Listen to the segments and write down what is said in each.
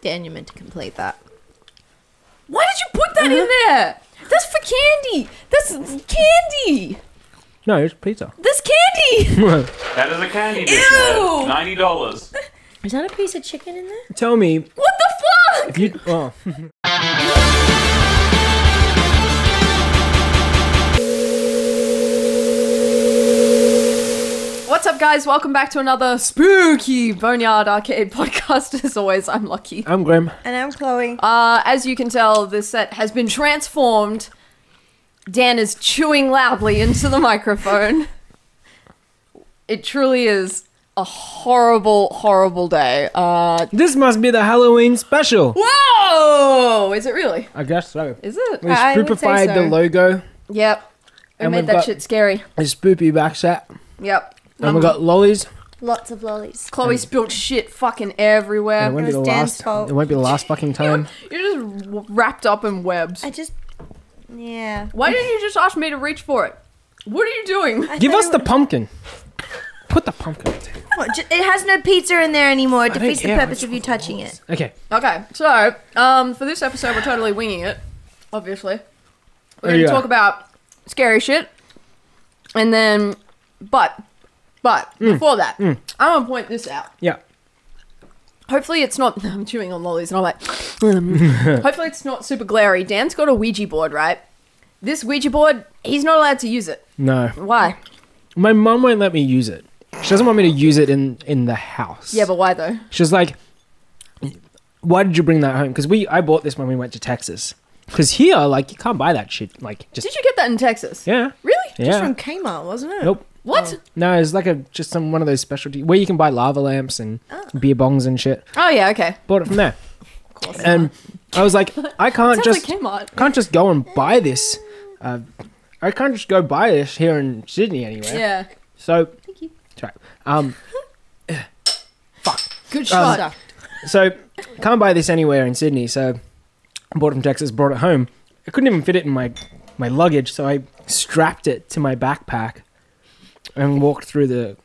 Dan, you're meant to complete that. Why did you put that in there? That's for candy. That's candy. No, it's pizza. That's candy. That is a candy dish. Ew. $90. Is that a piece of chicken in there? Tell me, What the fuck? if you... Oh. What's up, guys? Welcome back to another spooky Boneyard arcade podcast. As always, I'm Lucky. I'm Grim. And I'm Chloe. As you can tell, this set has been transformed. Dan is chewing loudly into the microphone. It truly is a horrible, horrible day. This must be the Halloween special. Whoa! Is it really? I guess so. Is it? We I would say spoopified so. the logo. Yep. We And made we've that got- shit scary. A spoopy back set. Yep. And we got lollies. Lots of lollies. Chloe spilled shit fucking everywhere. And it won't be It the was Dan's last. fault. It won't be the last fucking time. You're just wrapped up in webs. Yeah. Why didn't you just ask me to reach for it? What are you doing? I Give thought us it the would- pumpkin. Put the pumpkin on the table. What, it has no pizza in there anymore. It don't defeats the care. purpose of you touching it. Okay. Okay, so for this episode, we're totally winging it. Obviously, we're going to Yeah. talk about scary shit, and then, but before that, I want to point this out. Yeah. Hopefully, it's not. I'm chewing on lollies, and I'm like, hopefully, it's not super glary. Dan's got a Ouija board, right? This Ouija board, he's not allowed to use it. No. Why? My mum won't let me use it. She doesn't want me to use it in the house. Yeah, but why though? She's like, why did you bring that home? Because I bought this when we went to Texas. Because here, like, you can't buy that shit. Like, just... Did you get that in Texas? Yeah. Really? Yeah. Just from Kmart, wasn't it? Nope. What? No, it's like just one of those specialty... Where you can buy lava lamps and beer bongs and shit. Oh yeah, okay. Bought it from there. Of course. And I was like, I can't Sounds just... like Kmart. can't just go and buy this. I can't just go buy this here in Sydney anywhere. Yeah. So... Thank you. Sorry. Good shot. So, can't buy this anywhere in Sydney, so I bought it from Texas, brought it home. I couldn't even fit it in my luggage, so I strapped it to my backpack and walked through the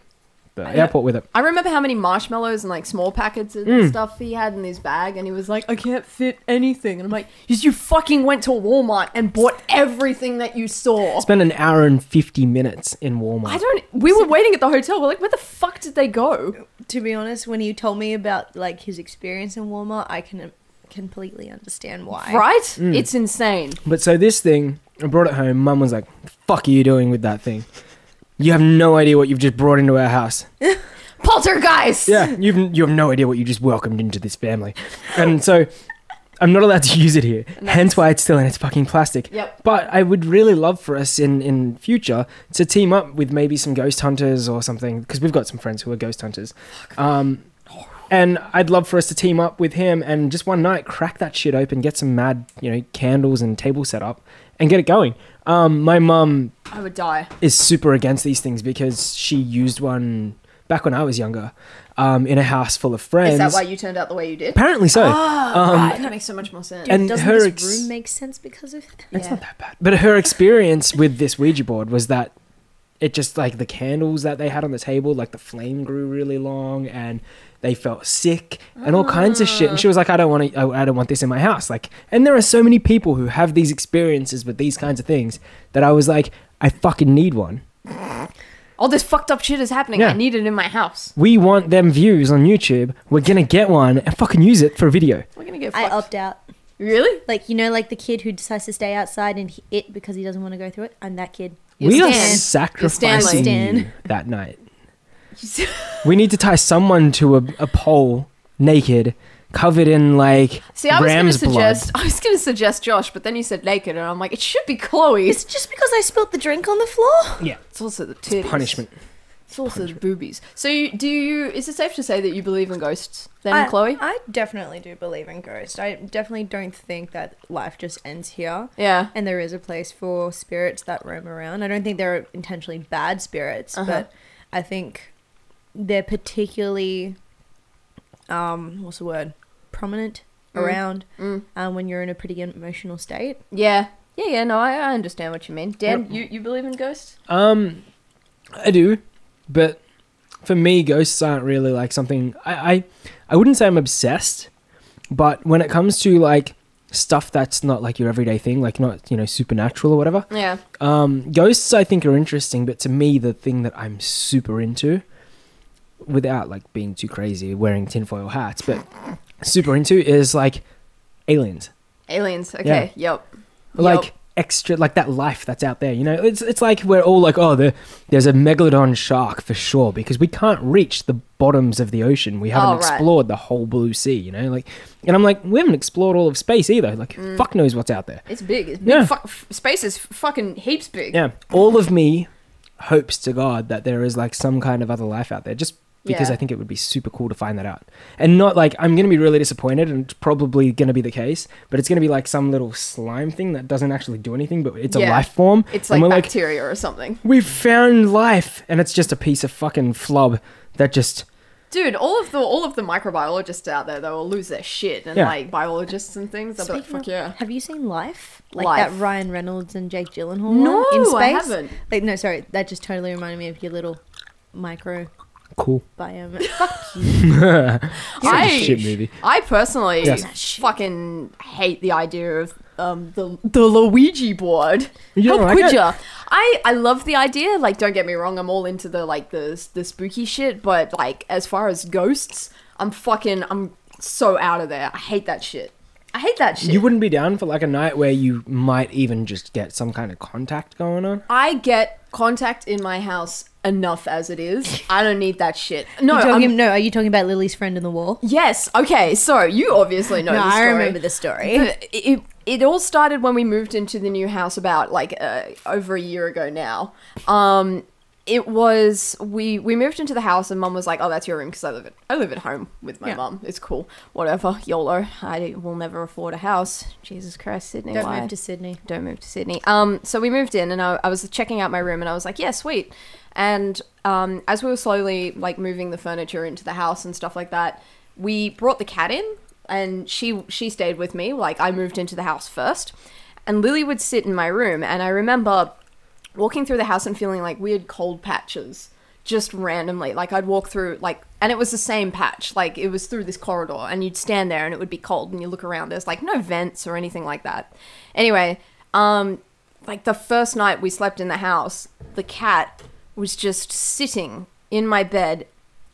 airport with it. I remember how many marshmallows and like small packets and stuff he had in his bag, and he was like, I can't fit anything. And I'm like, you fucking went to Walmart and bought everything that you saw. Spent an hour and 50 minutes in Walmart. We were waiting at the hotel. We're like, where the fuck did they go? To be honest, when you told me about like his experience in Walmart, I can completely understand why. Right? It's insane. But so this thing, I brought it home. Mum was like, the fuck are you doing with that thing? You have no idea what you've just brought into our house. Poltergeist! Yeah, you have no idea what you just welcomed into this family. And so I'm not allowed to use it here. Hence why it's still in its fucking plastic. Yep. But I would really love for us in future to team up with maybe some ghost hunters or something, because we've got some friends who are ghost hunters. And I'd love for us to team up with him and just one night crack that shit open, get some mad, candles and table set up and get it going. My mum I would die. is super against these things because she used one back when I was younger in a house full of friends. Is that why you turned out the way you did? Apparently so. Right, that makes so much more sense. And Doesn't her this room make sense because of it? It's not that bad. But her experience with this Ouija board was that it just, like, the candles that they had on the table, like, the flame grew really long and they felt sick and all kinds of shit. And she was like, I don't want this in my house. Like, and there are so many people who have these experiences with these kinds of things that I was like, I fucking need one. All this fucked up shit is happening. Yeah. I need it in my house. We want them views on YouTube. We're going to get one and fucking use it for a video. We're gonna get I fucked. opt out. Really? Like, like the kid who decides to stay outside and it because he doesn't want to go through it? I'm that kid. We are Stan. sacrificing Stan. you that night. We need to tie someone to a pole naked, covered in like See, I was ram's blood. I was gonna suggest Josh, but then you said naked, and I'm like, it should be Chloe. It's just because I spilled the drink on the floor? Yeah, It's also the titties. punishment. It's also the boobies. So, is it safe to say that you believe in ghosts then, Chloe? I definitely do believe in ghosts. I definitely don't think that life just ends here. Yeah. And there is a place for spirits that roam around. I don't think they're intentionally bad spirits, but I think they're particularly, what's the word? Prominent around when you're in a pretty emotional state. Yeah. Yeah, no, I understand what you mean. Dan, you believe in ghosts? I do, but for me, ghosts aren't really like something. I wouldn't say I'm obsessed, But when it comes to like stuff that's not like your everyday thing, like not, supernatural or whatever, Yeah. ghosts I think are interesting. But to me, the thing that I'm super into, without like being too crazy, wearing tinfoil hats, but super into is like aliens. Aliens. Okay. Yep. Like extra, like that life that's out there, it's like we're all like, oh, there's a megalodon shark for sure, because we can't reach the bottoms of the ocean. We haven't explored the whole blue sea, like, and I'm like, we haven't explored all of space either. Like, fuck knows what's out there. It's big. It's big. Yeah. Space is fucking heaps big. Yeah, all of me hopes to God that there is like some kind of other life out there, just because Yeah. I think it would be super cool to find that out. And not like, I'm going to be really disappointed, and it's probably going to be the case, but it's going to be like some little slime thing that doesn't actually do anything, but it's a Yeah. life form. It's And like we're bacteria or something. we've found life, and it's just a piece of fucking flub that just... Dude, all of the microbiologists out there, they will lose their shit, and Yeah. like biologists and things, they'll be like, Speaking fuck of- yeah. Have you seen Life? Like Life. that Ryan Reynolds and Jake Gyllenhaal No, one in space? I haven't. Like, no, sorry, that just totally reminded me of your little microbiome. Cool. Fuck you. Shit movie. I personally Yes. fucking hate the idea of the Luigi board. You don't How like could it? ya? I love the idea. Like, don't get me wrong, I'm all into the spooky shit, but like as far as ghosts, I'm so out of there. I hate that shit. You wouldn't be down for like a night where you might even just get some kind of contact going on? I get contact in my house enough as it is. I don't need that shit. No, Are you talking about Lily's friend in the wall? yes. Okay, so you obviously know No, the story. I remember the story. It all started when we moved into the new house about like over a year ago now. It was we moved into the house and Mum was like, "Oh, that's your room," because I live at home with my mum. It's cool, whatever. YOLO. I will never afford a house. Jesus Christ, Sydney. Don't why? move to Sydney. Don't move to Sydney. So we moved in and I was checking out my room and I was like, yeah, sweet. And as we were slowly like moving the furniture into the house and stuff like that, we brought the cat in and she stayed with me. Like, I moved into the house first and Lily would sit in my room, and I remember walking through the house and feeling like weird cold patches just randomly. Like, I'd walk through like, and it was the same patch, like it was through this corridor, and you'd stand there and it would be cold and you look around, there's like no vents or anything like that. Anyway, like the first night we slept in the house, the cat was just sitting in my bed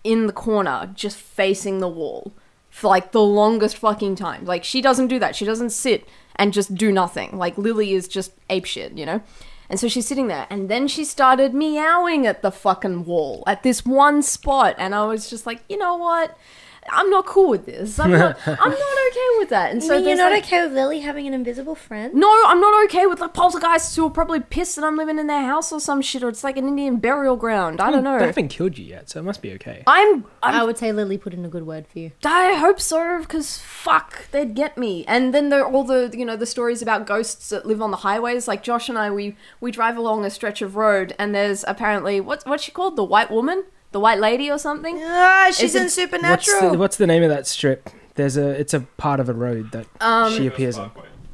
in the corner, just facing the wall for like the longest fucking time. Like, she doesn't do that. She doesn't sit and just do nothing. Like, Lily is just apeshit, And so she's sitting there, and then she started meowing at the fucking wall at this one spot, and I was just like, you know what? I'm not cool with this. I'm not okay with that. And so You're there's, not like, okay with Lily having an invisible friend? no, I'm not okay with like poltergeists who are probably pissed that I'm living in their house or some shit, or it's like an Indian burial ground. I don't They know. haven't killed you yet, so it must be okay. I would say Lily put in a good word for you. I hope so, because fuck, they'd get me. And then there are all the the stories about ghosts that live on the highways. Like, Josh and I, we drive along a stretch of road, and there's apparently what's she called, the white woman, the white lady or something. Ah, she's Is it- in Supernatural. What's the name of that strip? It's a part of a road that she appears on.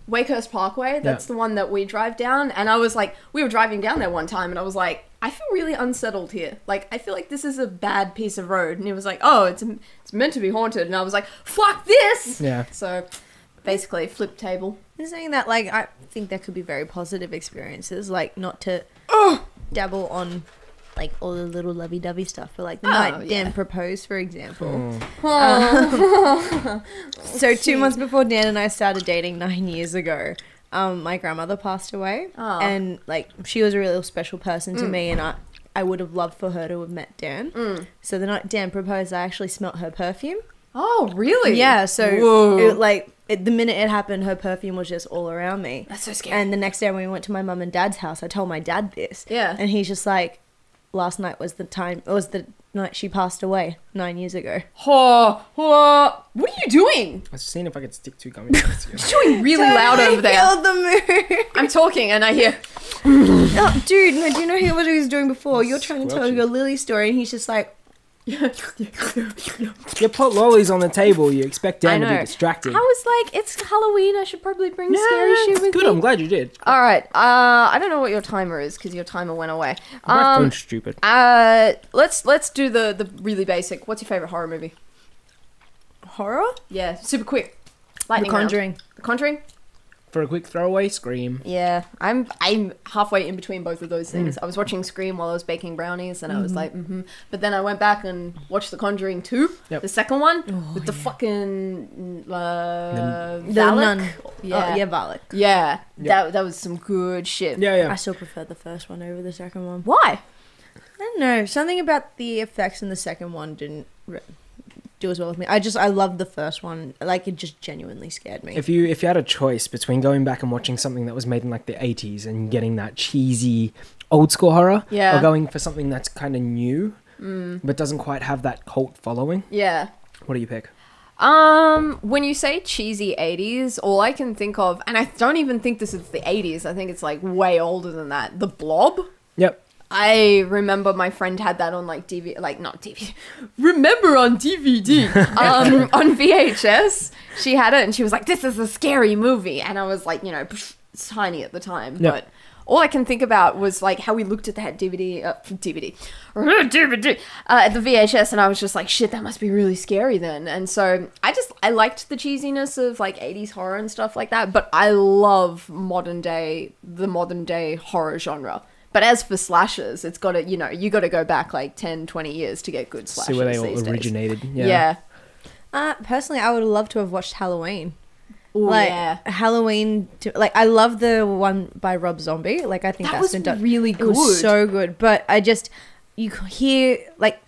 Wakehurst Parkway, that's the one that we drive down. And I was like, we were driving down there one time and I was like, I feel really unsettled here. Like, I feel like this is a bad piece of road. And he was like, oh, it's meant to be haunted. And I was like, fuck this! Yeah. So, basically, flip table. I'm saying that, like, I think there could be very positive experiences, like, not to dabble on, like, all the little lovey-dovey stuff, but, like, the night Dan proposed, for example. So 2 months before Dan and I started dating 9 years ago, my grandmother passed away, and, like, she was a really special person to me, and I would have loved for her to have met Dan. So the night Dan proposed, I actually smelt her perfume. Oh, really? Yeah, so Whoa. the minute it happened, her perfume was just all around me. That's so scary. And the next day when we went to my mum and dad's house, I told my dad this. Yeah. And he's just like, last night was the night she passed away 9 years ago. What are you doing? I was seeing if I could stick two gummy bears together. Doing really loud over there. Killed the mood. I'm talking and I hear, Oh, dude, no, do you know what he was doing before? You're trying to tell Squelchy. your Lily story, and he's just like, You put lollies on the table, you expect Dan to I know. be distracted. I was like, it's Halloween, I should probably bring scary shit with Good, me. I'm glad you did. Alright, I don't know what your timer is, because your timer went away. My phone's stupid. Let's do the really basic. What's your favourite horror movie? horror? Yeah, super quick. Lightning The round. Conjuring. The Conjuring? For a quick throwaway, Scream. Yeah, I'm halfway in between both of those things. I was watching Scream while I was baking brownies, and I was like, But then I went back and watched The Conjuring 2, the second one, with the fucking The Valak. nun. Yeah, Yeah, Valak. yeah. That was some good shit. Yeah, yeah. I still prefer the first one over the second one. Why? I don't know. Something about the effects in the second one didn't do as well with me. I loved the first one. Like, it just genuinely scared me. If you had a choice between going back and watching something that was made in like the 80s and getting that cheesy old school horror, Yeah. or going for something that's kind of new but doesn't quite have that cult following, Yeah. what do you pick? When you say cheesy 80s, all I can think of, and I don't even think this is the 80s, I think it's like way older than that, The Blob. Yep. I remember my friend had that on like DVD, like not DVD. Remember on DVD, on VHS. She had it and she was like, "This is a scary movie," and I was like, tiny at the time, Yeah. but all I can think about was like how we looked at that DVD at the VHS, and I was just like, "Shit, that must be really scary then." And so I liked the cheesiness of like 80s horror and stuff like that, but I love the modern day horror genre. But as for slashers, it's got to, you got to go back like 10, 20 years to get good slashers. See where they these all days. originated. Yeah. Personally, I would love to have watched Halloween. Ooh, Like, yeah. Halloween, I love the one by Rob Zombie. Like, I think That that's was been done. really It was good. so good. But you hear, like,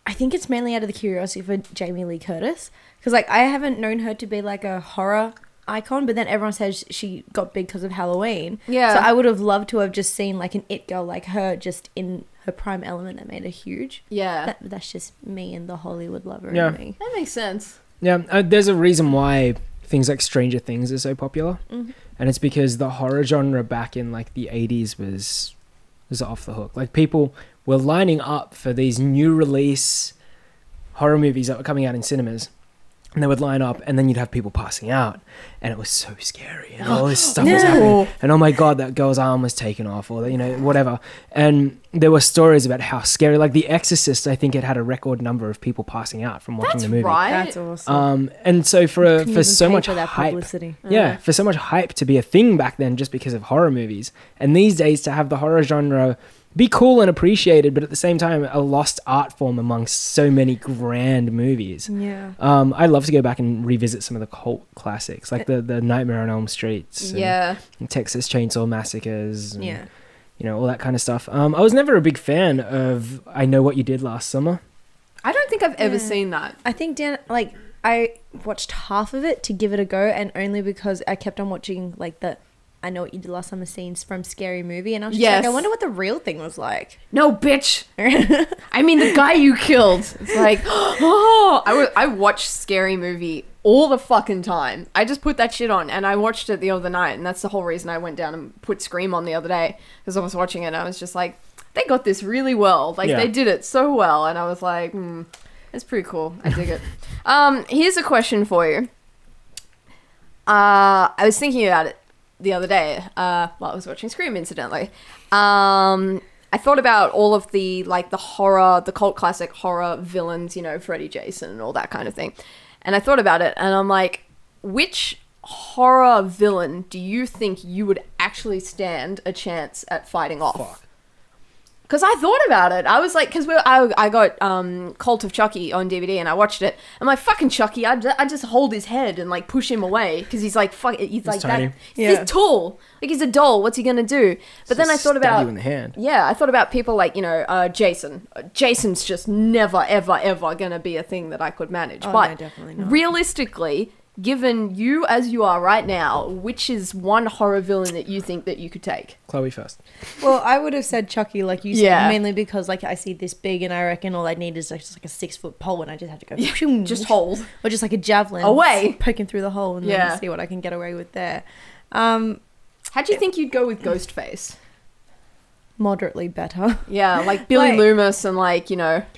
I think it's mainly out of the curiosity for Jamie Lee Curtis. Because, like, I haven't known her to be, like, a horror icon, but then everyone says she got big because of Halloween. Yeah. So I would have loved to have just seen, like, an it girl like her just in her prime element that made her huge. Yeah. That's just me and the Hollywood lover Yeah. in me. That makes sense. Yeah, there's a reason why things like Stranger Things are so popular, and it's because the horror genre back in like the 80s was off the hook. Like, people were lining up for these new release horror movies that were coming out in cinemas, and they would line up, and then you'd have people passing out, and it was so scary, and all this stuff was happening, and oh my god, that girl's arm was taken off, or whatever. And there were stories about how scary, like The Exorcist, I think it had a record number of people passing out from watching That's the movie. right. That's awesome. And so Couldn't for even so pay much for that hype, publicity. yeah, for so much hype to be a thing back then just because of horror movies, and these days to have the horror genre be cool and appreciated, but at the same time a lost art form amongst so many grand movies. Yeah. I'd love to go back and revisit some of the cult classics, like the Nightmare on Elm Streets, Yeah. and Texas Chainsaw Massacres, and, Yeah. all that kind of stuff. I was never a big fan of I Know What You Did Last Summer. I don't think I've ever Yeah. seen that. I think I watched half of it to give it a go, and only because I kept on watching like the I Know What You Did Last Summer scenes from Scary Movie, and I was just like, Yes. I wonder what the real thing was like. No, bitch. I mean, the guy you killed. It's like, I watch Scary Movie all the fucking time. I just put that shit on, and I watched it the other night, and that's the whole reason I went down and put Scream on the other day, because I was watching it, and I was just like, they got this really well. Like, Yeah. they did it so well, and I was like, it's pretty cool. I dig it. Here's a question for you. I was thinking about it the other day while I was watching Scream, incidentally. I thought about all of the horror, the cult classic horror villains, Freddy, Jason, and all that kind of thing. And I thought about it, and I'm like, which horror villain do you think you would actually stand a chance at fighting off? Fuck. Because I thought about it. I was like, because I got Cult of Chucky on DVD and I watched it. I'm like, fucking Chucky. I just hold his head and like push him away because he's like, fuck. He's like tiny. that. He's tall. Like, he's a doll. What's he gonna do? But then I thought Stab about you in the hand. yeah, I thought about people like Jason. Jason's just never ever ever gonna be a thing that I could manage. Oh, but no, definitely not. realistically, given you as you are right now, which is one horror villain that you think that you could take? Chloe first. Well, I would have said Chucky, like you said, Yeah. mainly because like I see this big, and I reckon all I need is like, just like a 6-foot pole, and I just have to go Just hold. or just like a javelin Away. poking through the hole, and Yeah. then see what I can get away with there. How do you think you'd go with Ghostface? Moderately better. Yeah, like Billy Like- Loomis and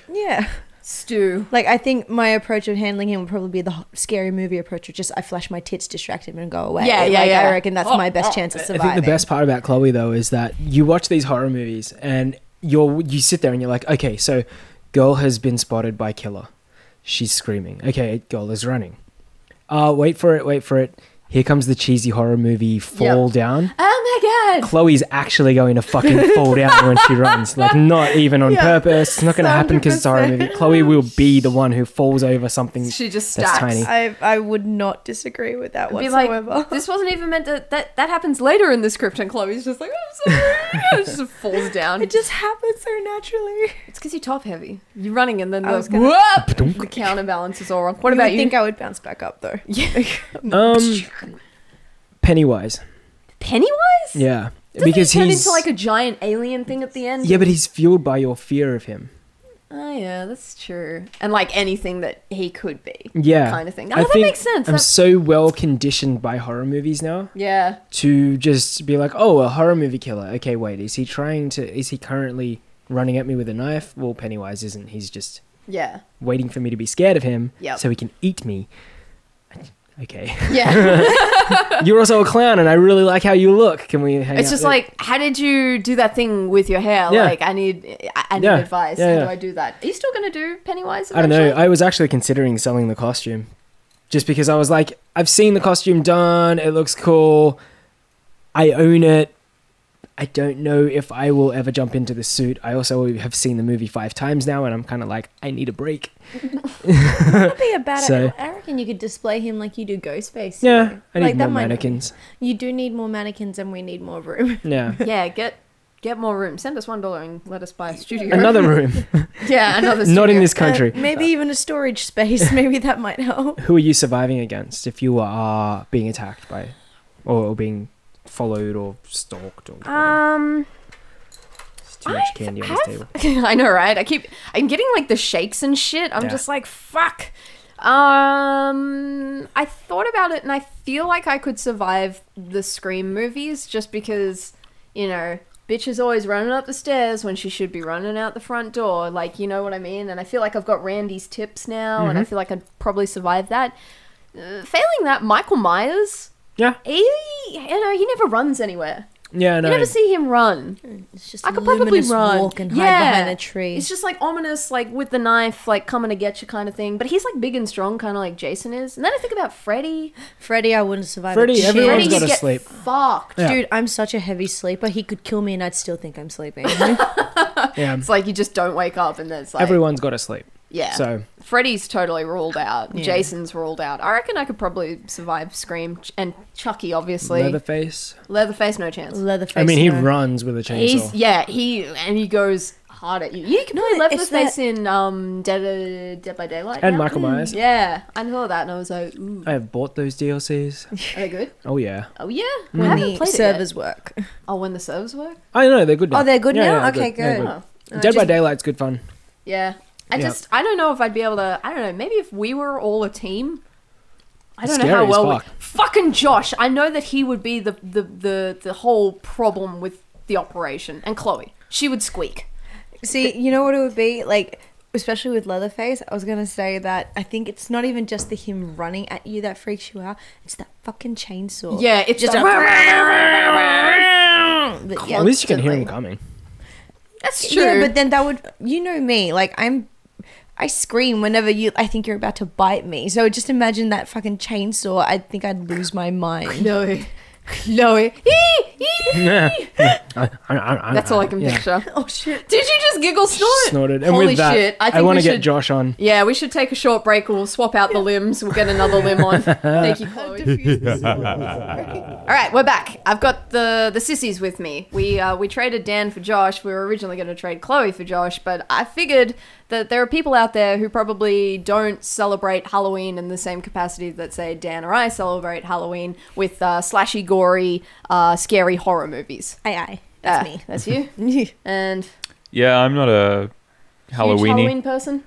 Yeah. Stu. Like, I think my approach of handling him would probably be the Scary Movie approach of just I flash my tits, distract him, and go away. Yeah, yeah, Like, yeah. I reckon that's my best chance of I surviving. think the best part about Chloe though is that you watch these horror movies and you sit there and you're like, okay, so girl has been spotted by killer. She's screaming. Okay, girl is running. Wait for it. Here comes the cheesy horror movie fall down. Oh my god! Chloe's actually going to fucking fall down when she runs. Like, not even on purpose. It's not going to happen because it's a horror movie. Chloe will be the one who falls over something She just that's stacks. tiny. I would not disagree with that Be whatsoever. like, this wasn't even meant to. That happens later in the script, and Chloe's just like, I'm sorry. It just falls down. It just happens so naturally. It's because you're top heavy. You're running, and then I was the gonna- whoop, the counterbalance is all wrong. What about I you? think I would bounce back up though. Pennywise. Pennywise? Yeah. Doesn't because he turn he's into like a giant alien thing at the end? Yeah, but he's fueled by your fear of him. Oh yeah, that's true. And like anything that he could be. Yeah. Kind of thing. I Oh, that think makes sense. I'm so well conditioned by horror movies now Yeah. to just be like, oh, a horror movie killer. Okay, wait, is he currently running at me with a knife? Well, Pennywise isn't. He's just Yeah. waiting for me to be scared of him Yep. so he can eat me. Okay. Yeah. You're also a clown and I really like how you look. Can we hang It's out just there? like, how did you do that thing with your hair? Yeah. Like, I need Yeah. advice. Yeah, How yeah. do I do that? Are you still going to do Pennywise I don't know. eventually? I was actually considering selling the costume. Just because I was like, I've seen the costume done. It looks cool. I own it. I don't know if I will ever jump into the suit. I also have seen the movie 5 times now, and I'm kind of like, I need a break. That'd be a bad. So- I reckon you could display him like you do Ghostface. Yeah, I need Like, that more might- mannequins. You do need more mannequins, and we need more room. Yeah. Yeah, get more room. Send us $1 and let us buy a studio. Another room. Yeah, another studio. Not in this country. Maybe even a storage space. Maybe that might help. Who are you surviving against if you are being attacked by, or being followed or stalked or whatever? There's too much candy on this table. I know, right? I'm getting like the shakes and shit. I'm Yeah. just like, fuck. I thought about it and I feel like I could survive the Scream movies just because, you know, bitch is always running up the stairs when she should be running out the front door. Like, you know what I mean? And I feel like I've got Randy's tips now and I feel like I'd probably survive that. Failing that, Michael Myers, Yeah. he never runs anywhere. Yeah, no. You never see him run. It's just I could probably luminous run. walk and hide behind a tree. It's just like ominous, like with the knife, like coming to get you kind of thing. But he's like big and strong, kind of like Jason is. And then I think about Freddy. Freddy, I wouldn't survive. Freddy, a chance. everyone's Freddy gotta could get sleep. fucked. Yeah. Dude, I'm such a heavy sleeper. He could kill me, and I'd still think I'm sleeping. Yeah. It's like you just don't wake up, and there's like Everyone's got to sleep. yeah. So Freddy's totally ruled out. Yeah. Jason's ruled out. I reckon I could probably survive Scream and Chucky, obviously. Leatherface. Leatherface, no chance. Leatherface. I mean, he no. runs with a chainsaw. He goes hard at you. You can play it's Leatherface in Dead by Daylight. And now. Michael Myers. Yeah, I saw that and I was like, ooh, I have bought those DLCs. are they good? Oh yeah. Oh yeah, I When haven't the played servers work. it yet. Oh, when the servers work. I know they're good now. Oh, they're good Yeah, now? yeah, Okay, they're good. Oh. Dead by just- Daylight's good fun. Yeah, Yeah. I don't know if I'd be able to. I don't know. Maybe if we were all a team. I don't know Scary how as well. fuck. Fucking Josh. I know that he would be the whole problem with the operation, and Chloe. She would squeak. See, you know what it would be? Like, especially with Leatherface, I was going to say that I think it's not even just the him running at you that freaks you out. It's that fucking chainsaw. Yeah, it's just. That- yeah, At least you can hear him constantly. coming. That's true. Yeah, but then that would, you know me, like I scream whenever I think you're about to bite me. So just imagine that fucking chainsaw. I think I'd lose my mind. Chloe. That's all I can Yeah. picture. Oh shit. Did you just giggle snort? Snorted. And Holy with that, shit. I I think want we to get should- Josh on. Yeah, we should take a short break. We'll swap out the limbs. We'll get another limb on. Thank you, Chloe. All right, we're back. I've got the sissies with me. We traded Dan for Josh. We were originally going to trade Chloe for Josh, but I figured that there are people out there who probably don't celebrate Halloween in the same capacity that, say, Dan or I celebrate Halloween with slashy, gory, scary horror movies. Aye. That's me. That's you. And Yeah, I'm not a huge Halloweeny. Halloween person.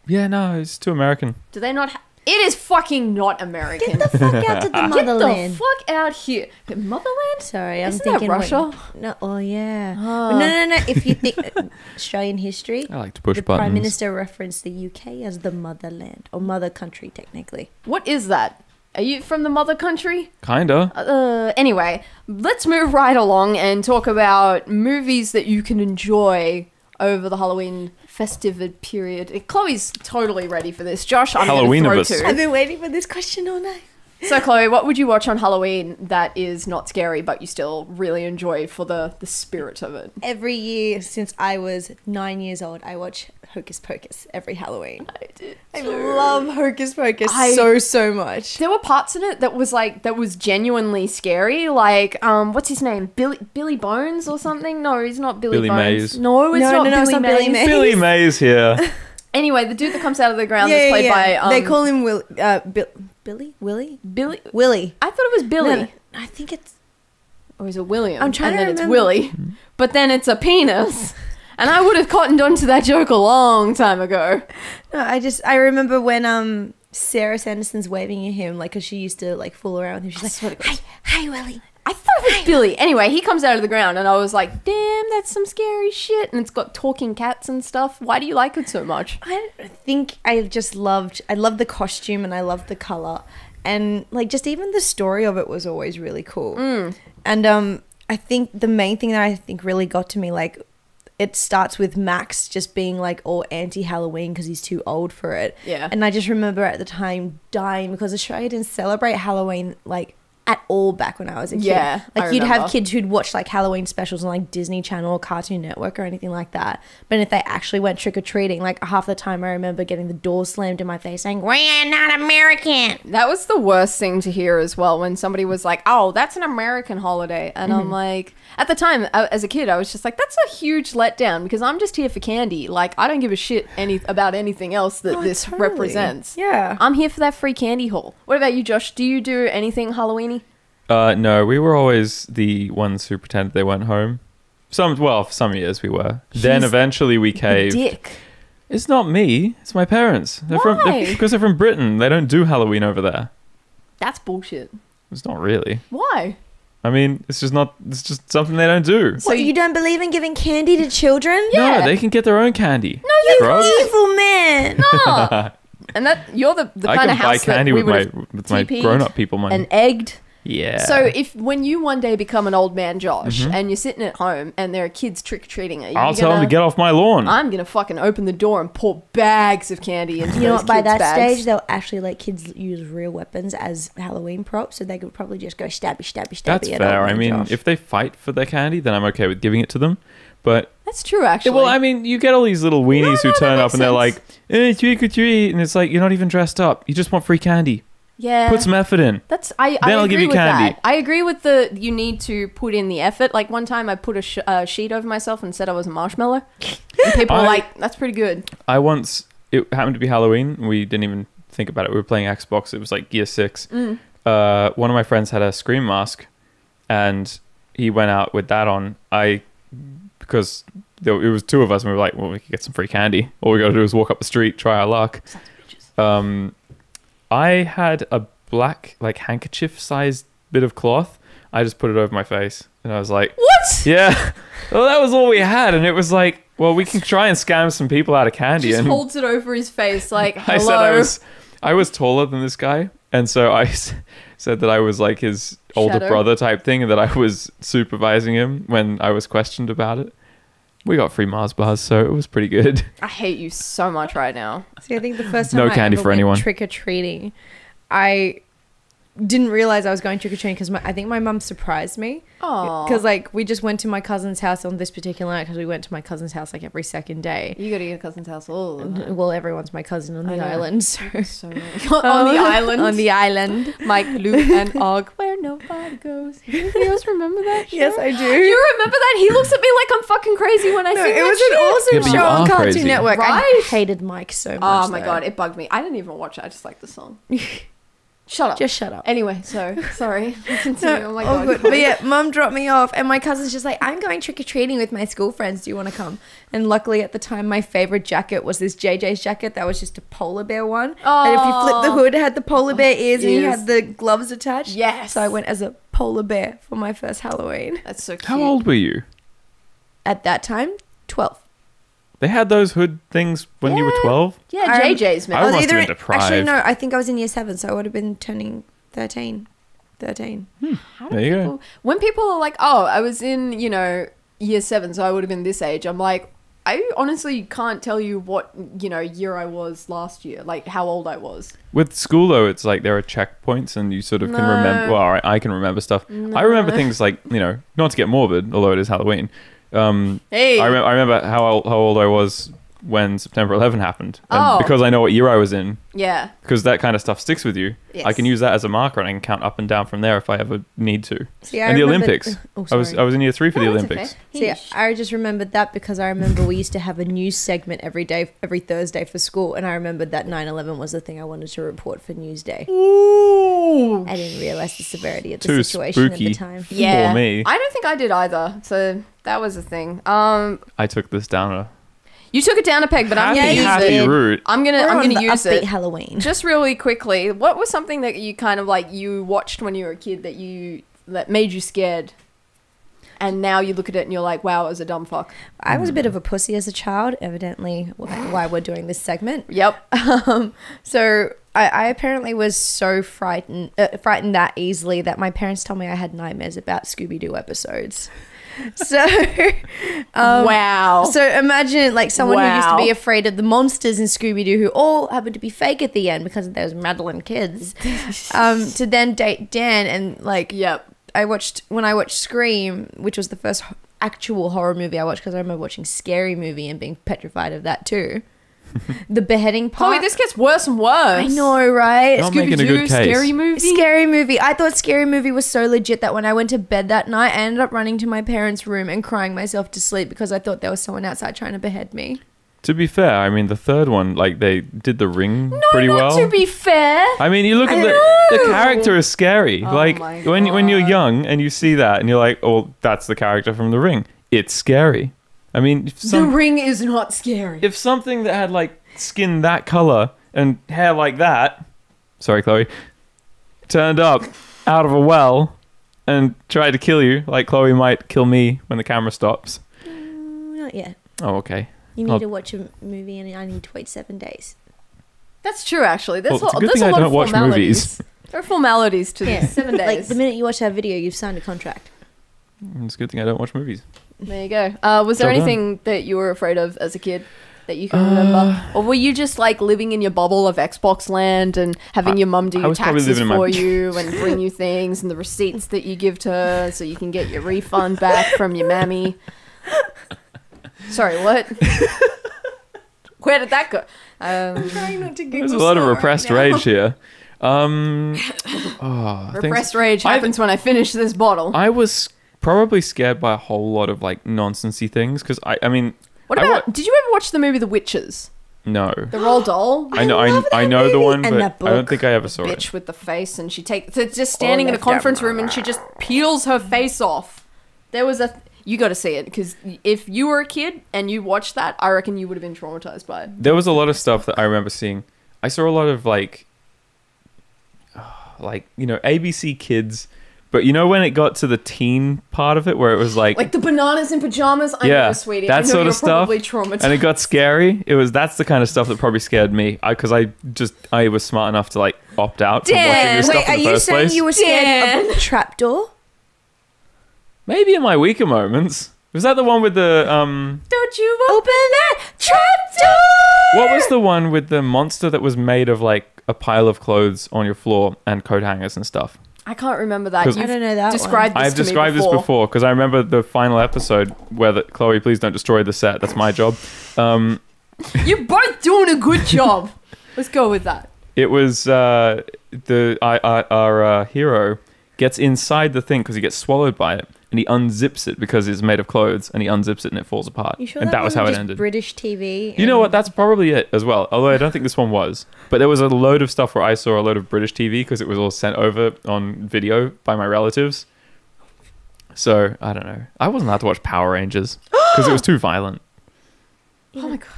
Yeah, no, it's too American. Do they not? It is fucking not American. Get the fuck out to the Get motherland. the fuck out here. Motherland? Sorry, I'm Isn't that thinking Russia? No, oh yeah. Oh. But no. If you think Australian history, I like to push the buttons. Prime Minister referenced the UK as the motherland or mother country, technically. What is that? Are you from the mother country? Kinda. Anyway, let's move right along and talk about movies that you can enjoy over the Halloween festive period. Chloe's totally ready for this. Josh, I'm going to Halloweenibus. throw I've to. been waiting for this question all night. So, Chloe, what would you watch on Halloween that is not scary, but you still really enjoy for the spirit of it? Every year since I was 9 years old, I watch Hocus Pocus every Halloween. I love Hocus Pocus so much. There were parts in it that was genuinely scary. Like, what's his name? Billy Bones or something? No, he's not Billy Bones. Mays. No, it's not it's not Billy Mays. Billy Mays here. Anyway, the dude that comes out of the ground is played by... they call him Billy? Willie? Billy. Willie. I thought it was Billy. No, I think it's... Or is it William? I'm trying and to then remember. it's Willie. But then it's a penis. And I would have cottoned onto that joke a long time ago. No, I remember when Sarah Sanderson's waving at him, like, because she used to, like, fool around with him. She's like, hi, Willie. I thought it was Billy. Anyway, he comes out of the ground and I was like, damn, that's some scary shit. And it's got talking cats and stuff. Why do you like it so much? I think I loved the costume and I loved the color. And, like, just even the story of it was always really cool. And I think the main thing that I think really got to me, like, it starts with Max just being, like, all anti-Halloween because he's too old for it. Yeah. And I just remember at the time dying because Australia didn't celebrate Halloween, like, at all back when I was a kid. Yeah, I like, you'd remember. have kids who'd watch, like, Halloween specials on, like, Disney Channel or Cartoon Network or anything like that. But if they actually went trick-or-treating, like, half the time I remember getting the door slammed in my face saying, "We're not American." That was the worst thing to hear as well, when somebody was like, oh, that's an American holiday. And I'm like, at the time, as a kid, I was just like, that's a huge letdown because I'm just here for candy. Like, I don't give a shit about anything else that this totally. represents. Yeah. I'm here for that free candy haul. What about you, Josh? Do you do anything Halloween-y? No, we were always the ones who pretended they went home. For some years we were. Then eventually we caved. Dick. It's not me. It's my parents. Why? Because they're from Britain. They don't do Halloween over there. That's bullshit. It's not really. Why? I mean, it's just something they don't do. So you don't believe in giving candy to children? Yeah. No, they can get their own candy. No, you Scrubs. Evil man. No. And that you're the I kind can of buy house candy that we with my TP'd grown-up people money. and egged. Yeah. So when you one day become an old man, Josh, and you're sitting at home and there are kids trick-or-treating, I'll tell them to get off my lawn. I'm going to fucking open the door and pour bags of candy into You know those what? By kids' that bags. stage, they'll actually let kids use real weapons as Halloween props, so they could probably just go stabby, stabby, stabby. That's at fair. old I man mean, Josh. if they fight for their candy, then I'm okay with giving it to them. But That's true, actually. well, I mean, you get all these little weenies who that turn up makes and they're sense. like, trick or treat, and it's like you're not even dressed up. You just want free candy. yeah. Put some effort in. That's I Then I'll agree give you with candy. that. I agree with you need to put in the effort. Like one time I put a sheet over myself and said I was a marshmallow. And people were like, that's pretty good. It happened to be Halloween. We didn't even think about it. We were playing Xbox. It was like year 6. One of my friends had a Scream mask, and he went out with that on. Because it was 2 of us, and we were like, well, we could get some free candy. All we got to do is walk up the street, try our luck. I had a black, like, handkerchief-sized bit of cloth. I just put it over my face, and I was like, What? yeah. Well, that was all we had, and it was like, well, we can try and scam some people out of candy. Just And holds it over his face like, hello. I said I was taller than this guy, and so I said that I was like his older Shadow. brother type thing, and that I was supervising him when I was questioned about it. We got free Mars bars, so it was pretty good. I hate you so much right now. See, I think the first time No I candy ever for went anyone. trick-or-treating, I didn't realize I was going trick-or-treating because I think my mum surprised me. Aw. Because, like, we just went to my cousin's house on this particular night because we went to my cousin's house, like, every second day. You go to your cousin's house all the time. Well, everyone's my cousin on I the know. island, so... So on the island. On the island. Mike, Luke, and Og, where nobody goes. Anybody else remember that show? Yes, I do. You remember that? He looks at me like I'm fucking crazy when I No, sing it that was shit. an awesome Yeah, but you show on are Cartoon crazy. Network. I Right? hated Mike so much. Oh my though. god, it bugged me. I didn't even watch it. I just liked the song. Shut up. Just shut up. Anyway, so sorry. Continue. No, Oh my all god. good. But yeah, mum dropped me off, and my cousin's just like, I'm going trick or treating with my school friends. Do you want to come? And luckily, at the time, my favorite jacket was this JJ's jacket that was just a polar bear one. And if you flip the hood, it had the polar bear ears, and he Ears. had the gloves attached. Yes. So I went as a polar bear for my first Halloween. That's so cute. How old were you? At that time, 12. They had those hood things when you were Yeah. 12? Yeah, I'm- JJ's man. I was must have been Actually, deprived. no, I think I was in year 7, so I would have been turning 13. How do There you go. people, when people are like, oh, I was in, year 7, so I would have been this age. I'm like, I honestly can't tell you what, year I was last year, like how old I was. With school though, it's like there are checkpoints and you sort of can No. remember. Well, all right, I can remember stuff. I remember things like, not to get morbid, although it is Halloween. Hey. I remember how old I was when September 11 happened. And Oh. because I know what year I was in, Yeah. because that kind of stuff sticks with you, I Yes. can use that as a marker and I can count up and down from there if I ever need to. See, I And the remember- Olympics. Oh, I was in year 3 for the Oh, that's Olympics. okay. See, I just remembered that because I remember we used to have a news segment every Thursday for school, and I remembered that 9/11 was the thing I wanted to report for Newsday. Ooh. I didn't realize the severity of the Too situation at spooky. the time. Yeah. For me. I don't think I did either. So that was a thing. I took this down a You took it down a peg, but I'm gonna use happy it. route. I'm We're gonna on the use upbeat it. Halloween. Just really quickly, what was something that you kind of like you watched when you were a kid that made you scared, and now you look at it and you're like, wow, it was a dumb fuck. I was a bit of a pussy as a child, evidently why we're doing this segment. Yep. So I apparently was so frightened that easily that my parents told me I had nightmares about Scooby-Doo episodes. So, Wow. so imagine like someone who used to Wow. be afraid of the monsters in Scooby-Doo, who all happened to be fake at the end because those meddling kids, to then date Dan and like Yep. when I watched Scream, which was the first actual horror movie I watched, because I remember watching Scary Movie and being petrified of that too. The beheading part. Chloe, this gets worse and worse. I know, right? Not making a Scooby-Doo, good case. Scary Movie. Scary Movie. I thought Scary Movie was so legit that when I went to bed that night, I ended up running to my parents' room and crying myself to sleep because I thought there was someone outside trying to behead me. To be fair, I mean, the third one, like, they did the ring pretty well. To be fair. I mean, you look at the character is scary. Oh like, my when you're God. young and you see that and you're like, oh, that's the character from the ring. It's scary. I mean, The Ring is not scary. if something that had, like, skin that color and hair like that, sorry, Chloe, turned up out of a well and tried to kill you, like Chloe might kill me when the camera stops. Not yet. Oh, okay. You need Oh. to watch a movie and I need to wait 7 days. That's true, actually. There's Well, it's a good there's thing a I lot don't of watch formalities. There are formalities to this. 7 days. Like the minute you watch that video, you've signed a contract. It's a good thing I don't watch movies. There you go. Was there Well done. anything that you were afraid of as a kid that you can remember? Or were you just like living in your bubble of Xbox land and having your mum do I your was probably taxes living in my- for you and bring you things and the receipts that you give to her so you can get your refund back from your mammy? Sorry, what? Where did that go? Trying not to There's a lot of repressed rage here. Repressed rage happens when I finish this bottle. I was probably scared by a whole lot of like nonsensy things because I mean, What I about? Did you ever watch the movie The Witches? no. The Roald Dahl? I know, love I that know the movie. one, And but that I don't book. think I ever saw Bitch it. with the face, and she takes. It's just standing in a left out. conference room, and she just peels her face off. There was a. You got to see it because if you were a kid and you watched that, I reckon you would have been traumatized by it. There was a lot of stuff that I remember seeing. I saw a lot of like ABC Kids, but you know when it got to the teen part of it where it was like the bananas in pajamas. I Yeah, know, sweetie. that I know sort of you're stuff. Probably traumatized. and it got scary. That's the kind of stuff that probably scared me because I was smart enough to like opt out from watching Dan, this Wait, stuff are in the you first saying place. you were scared of a trapdoor? Maybe in my weaker moments. Was that the one with the Don't you Open that trapdoor! What was the one with the monster that was made of like a pile of clothes on your floor and coat hangers and stuff? I can't remember that. 'Cause- You've I don't know that described this I've to me described this before because I remember the final episode where Chloe, please don't destroy the set. That's my job. You're both doing a good job. Let's go with that. It was our hero gets inside the thing because he gets swallowed by it, and he unzips it because it's made of clothes, and he unzips it and it falls apart. You sure and that was how wasn't it just ended. British TV. You know what? That's probably it as well. Although I don't think this one was. But there was a load of stuff where I saw a load of British TV because it was all sent over on video by my relatives. So, I don't know. I wasn't allowed to watch Power Rangers because it was too violent. Oh my god.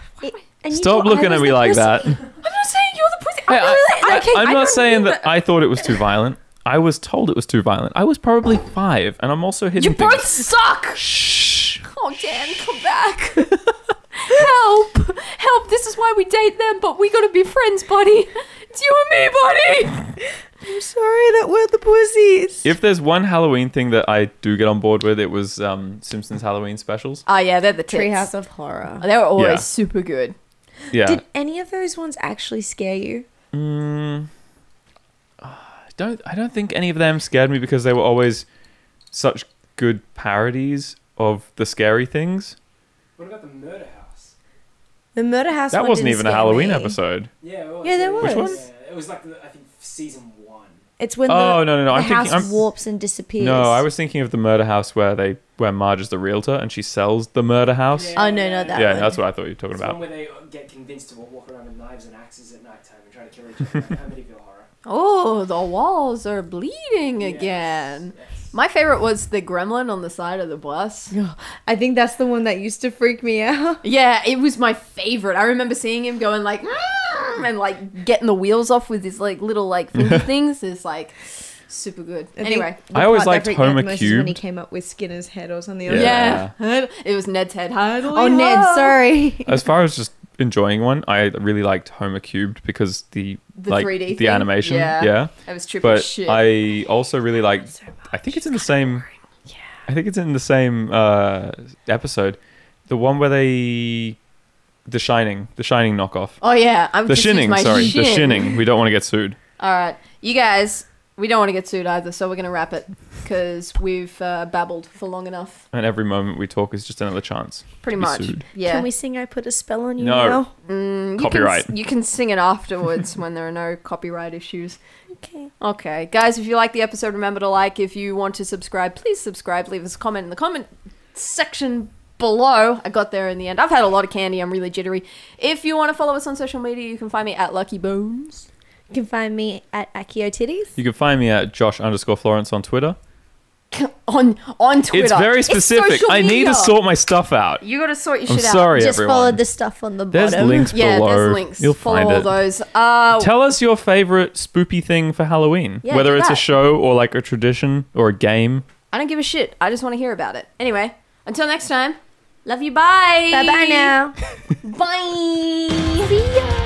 And you Stop thought I looking was at me the like pussy. that. I'm not saying you're the pussy. I'm not saying that I thought it was too violent. I was told it was too violent. I was probably 5, and I'm also hidden You both things. suck. Shh. Oh, Dan, come back. Help. Help. This is why we date them, but we gotta be friends, buddy. It's you and me, buddy. I'm sorry that we're the pussies. If there's one Halloween thing that I do get on board with, it was Simpsons Halloween specials. Oh yeah, they're the tits. Treehouse of Horror. They were always Yeah. super good. Yeah. Did any of those ones actually scare you? I don't think any of them scared me because they were always such good parodies of the scary things. What about the Murder House? The Murder House. That one wasn't didn't even a scare Halloween me. episode. Yeah, it was. Yeah, there Which was. one? Yeah, it was like I think season 1. It's when Oh, the, no. the I'm house thinking. warps and disappears. No, I was thinking of the Murder House where Marge is the realtor and she sells the murder house. Oh, no, not that Yeah, one. that's what I thought you were talking It's the one about. where they get convinced to walk around with knives and axes at night time and try to kill each other. Like Amityville Horror. Oh, the walls are bleeding again. Yes. My favorite was the gremlin on the side of the bus. I think that's the one that used to freak me out. Yeah, it was my favorite. I remember seeing him going like and like getting the wheels off with his like little like finger things. It's like super good. Anyway, I always liked Homer when he Cubed. came up with Skinner's head or something. Yeah. yeah, it was Ned's head. Oh, Ned, sorry. As far as just enjoying one, I really liked Homer Cubed because the 3D the thing? animation. Yeah. Yeah. That was trippy But shit. I also really liked. I think it's in the same. Yeah. I think it's in the same episode, the one where the Shining knockoff. Oh yeah, I'm The just used Shinning, my sorry, the shin. Shinning. We don't want to get sued. All right, you guys, we don't want to get sued either, so we're gonna wrap it because we've babbled for long enough. And every moment we talk is just another chance. Pretty to be much. sued. Yeah. Can we sing I Put a Spell on You No. now? Copyright. You can sing it afterwards when there are no copyright issues. Okay. Okay, guys, if you like the episode, remember to like. If you want to subscribe, please subscribe. Leave us a comment in the comment section below. I got there in the end. I've had a lot of candy. I'm really jittery. If you want to follow us on social media, you can find me at Lucky Bones. You can find me at Akio Titties. You can find me at Josh_Florence on Twitter. on Twitter. It's very specific. social I need media. to sort my stuff out. You gotta sort your I'm shit out. sorry, Just everyone. follow the stuff on the There's bottom. links Yeah, below. there's links. You'll Follow find all it. those. Tell us your favorite spoopy thing for Halloween. Yeah, Whether do it's a that. show or like a tradition or a game. I don't give a shit. I just want to hear about it. Anyway, until next time, love you. Bye. Bye bye now. Bye. See ya.